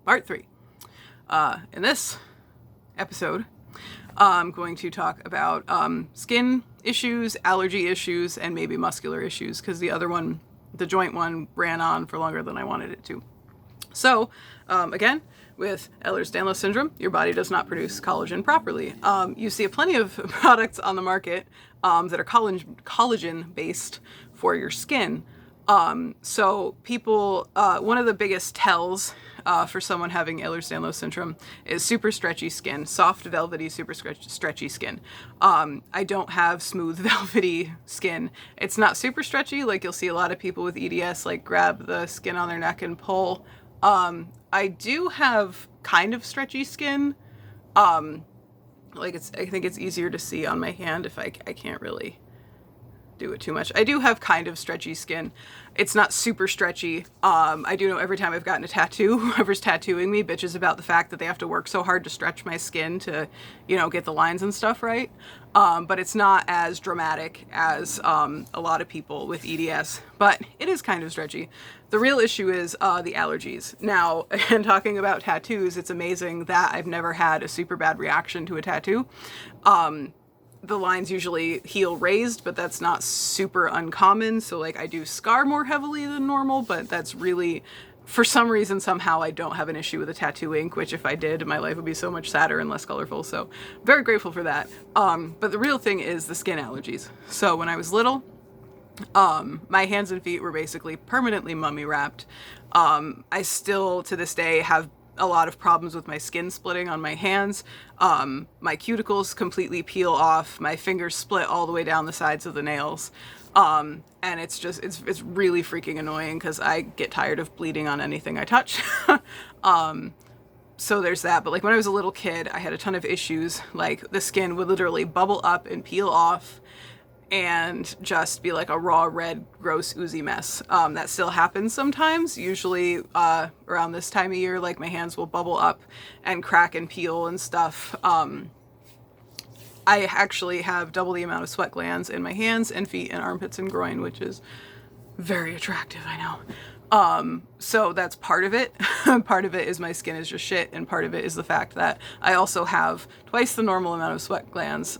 Part 3. In this episode, I'm going to talk about skin issues, allergy issues, and maybe muscular issues, because the other one, the joint one, ran on for longer than I wanted it to. So, again, with ehlers-danlos syndrome, your body does not produce collagen properly. You see plenty of products on the market that are collagen-based for your skin. So people, one of the biggest tells for someone having ehlers-danlos syndrome is super stretchy skin, soft, velvety, super stretchy skin. I don't have smooth, velvety skin. It's not super stretchy. Like you'll see a lot of people with EDS like grab the skin on their neck and pull. I do have kind of stretchy skin. I think it's easier to see on my hand if I can't really do it too much. I do have kind of stretchy skin. It's not super stretchy. I do know every time I've gotten a tattoo, whoever's tattooing me bitches about the fact that they have to work so hard to stretch my skin to, get the lines and stuff right. But it's not as dramatic as a lot of people with EDS, but it is kind of stretchy. The real issue is the allergies. Now, in talking about tattoos, it's amazing that I've never had a super bad reaction to a tattoo. The lines usually heal raised, but that's not super uncommon. So I do scar more heavily than normal, but that's really, for some reason, somehow I don't have an issue with a tattoo ink, which if I did, my life would be so much sadder and less colorful. So very grateful for that. But the real thing is the skin allergies. So when I was little, my hands and feet were basically permanently mummy wrapped. I still to this day have a lot of problems with my skin splitting on my hands. My cuticles completely peel off. My fingers split all the way down the sides of the nails. And it's really freaking annoying because I get tired of bleeding on anything I touch. So there's that. But when I was a little kid, I had a ton of issues. The skin would literally bubble up and peel off and just be like a raw, red, gross, oozy mess. That still happens sometimes. Usually around this time of year, my hands will bubble up and crack and peel and stuff. I actually have double the amount of sweat glands in my hands and feet and armpits and groin, which is very attractive, I know. So that's part of it. Part of it is my skin is just shit, and part of it is the fact that I also have twice the normal amount of sweat glands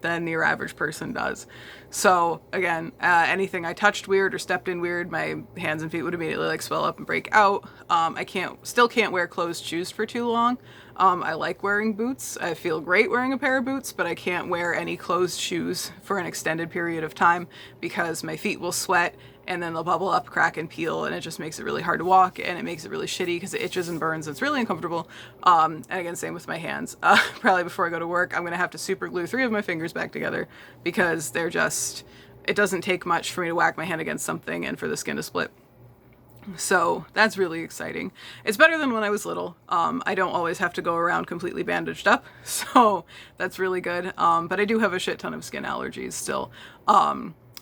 than your average person does. So again, anything I touched weird or stepped in weird, my hands and feet would immediately swell up and break out. I still can't wear closed shoes for too long. I like wearing boots. I feel great wearing a pair of boots, but I can't wear any closed shoes for an extended period of time because my feet will sweat and then they'll bubble up, crack, and peel, and it just makes it really hard to walk, and it makes it really shitty because it itches and burns. It's really uncomfortable. And again, same with my hands. Probably before I go to work, I'm going to have to super glue 3 of my fingers back together because it doesn't take much for me to whack my hand against something and for the skin to split. So that's really exciting. It's better than when I was little. I don't always have to go around completely bandaged up, so that's really good. But I do have a shit ton of skin allergies still.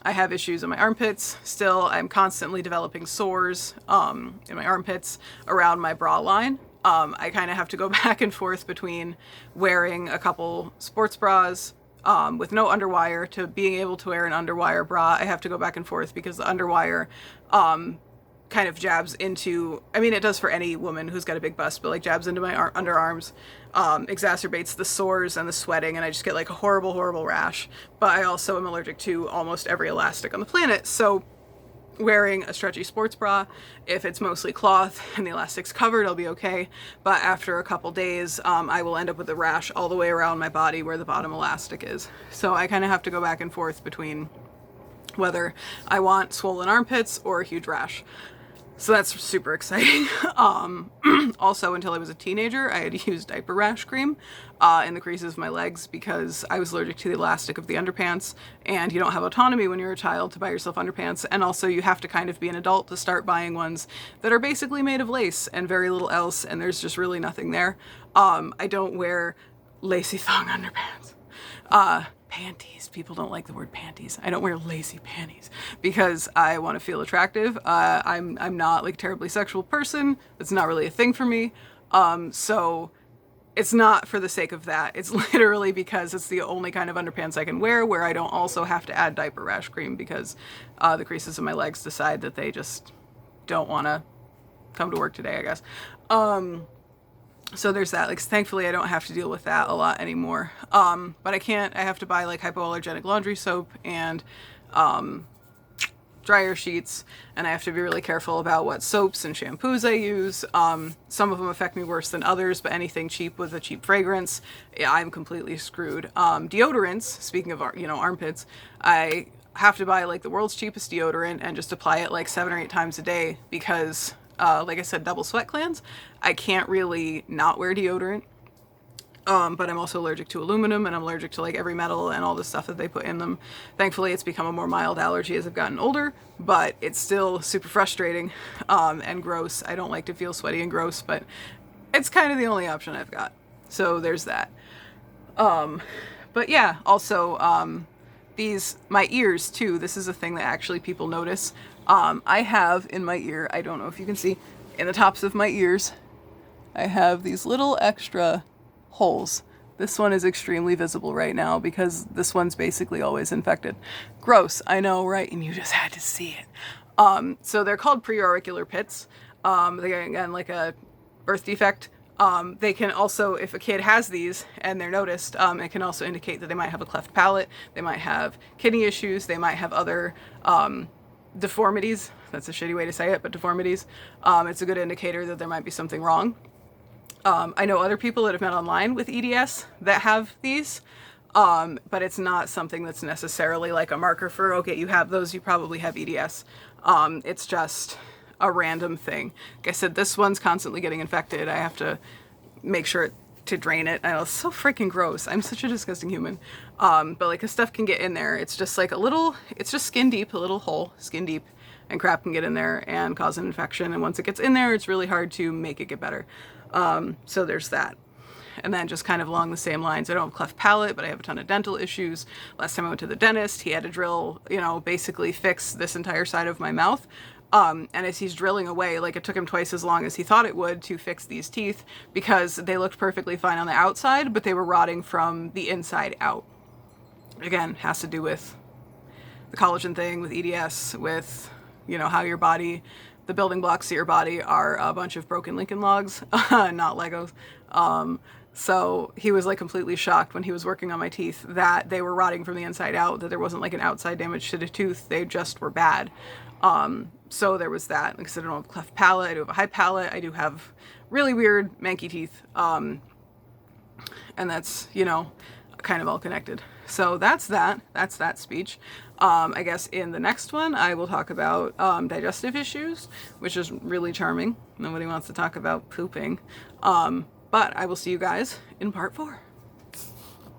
I have issues in my armpits still. I'm constantly developing sores in my armpits around my bra line. I kind of have to go back and forth between wearing a couple sports bras with no underwire to being able to wear an underwire bra. I have to go back and forth because the underwire kind of jabs into, it does for any woman who's got a big bust, but jabs into my underarms, exacerbates the sores and the sweating, and I just get a horrible, horrible rash. But I also am allergic to almost every elastic on the planet, so wearing a stretchy sports bra, if it's mostly cloth and the elastic's covered, I'll be okay. But after a couple days, I will end up with a rash all the way around my body where the bottom elastic is. So I kind of have to go back and forth between whether I want swollen armpits or a huge rash. So that's super exciting. Also, until I was a teenager, I had used diaper rash cream in the creases of my legs because I was allergic to the elastic of the underpants, and you don't have autonomy when you're a child to buy yourself underpants, and also you have to kind of be an adult to start buying ones that are basically made of lace and very little else, and there's just really nothing there. I don't wear lacy thong underpants. Panties. People don't like the word panties. I don't wear lacy panties because I want to feel attractive. I'm not a terribly sexual person. It's not really a thing for me. So it's not for the sake of that. It's literally because it's the only kind of underpants I can wear where I don't also have to add diaper rash cream because the creases of my legs decide that they just don't want to come to work today, I guess. So there's that. Like, thankfully I don't have to deal with that a lot anymore. But I have to buy like hypoallergenic laundry soap and dryer sheets, and I have to be really careful about what soaps and shampoos I use. Some of them affect me worse than others, but anything cheap with a cheap fragrance, yeah, I'm completely screwed. Deodorants, speaking of, armpits, I have to buy like the world's cheapest deodorant and just apply it like 7 or 8 times a day because, like I said, double sweat glands. I can't really not wear deodorant. But I'm also allergic to aluminum, and I'm allergic to like every metal and all the stuff that they put in them. Thankfully, it's become a more mild allergy as I've gotten older, but it's still super frustrating and gross. I don't like to feel sweaty and gross, but it's kind of the only option I've got. So there's that. But yeah, also my ears too. This is a thing that actually people notice. I have in my ear, I don't know if you can see, in the tops of my ears, I have these little extra holes. This one is extremely visible right now because this one's basically always infected. Gross, I know, right? And you just had to see it. So they're called preauricular pits. They're, again, like a birth defect. They can also, if a kid has these and they're noticed, it can also indicate that they might have a cleft palate, they might have kidney issues, they might have other deformities. That's a shitty way to say it, but deformities. It's a good indicator that there might be something wrong. I know other people that I've met online with EDS that have these, but it's not something that's necessarily like a marker for, okay, you have those, you probably have EDS. It's just a random thing. Like I said, this one's constantly getting infected. I have to make sure to drain it. I know, it's so freaking gross. I'm such a disgusting human. But like, the stuff can get in there. It's just like it's just skin deep, a little hole, skin deep, and crap can get in there and cause an infection. And once it gets in there, it's really hard to make it get better. So there's that. And then just kind of along the same lines, I don't have a cleft palate, but I have a ton of dental issues. Last time I went to the dentist, he had to drill, basically fix this entire side of my mouth. And as he's drilling away, like, it took him twice as long as he thought it would to fix these teeth because they looked perfectly fine on the outside, but they were rotting from the inside out. Again, has to do with the collagen thing, with EDS, with, how your body, the building blocks of your body are a bunch of broken Lincoln logs, not Legos. So he was like completely shocked when he was working on my teeth that they were rotting from the inside out, that there wasn't like an outside damage to the tooth, they just were bad. So there was that. Like I said, I don't have a cleft palate, I do have a high palate, I do have really weird manky teeth. And that's, kind of all connected. So that's that speech. I guess in the next one, I will talk about digestive issues, which is really charming. Nobody wants to talk about pooping. But I will see you guys in part 4.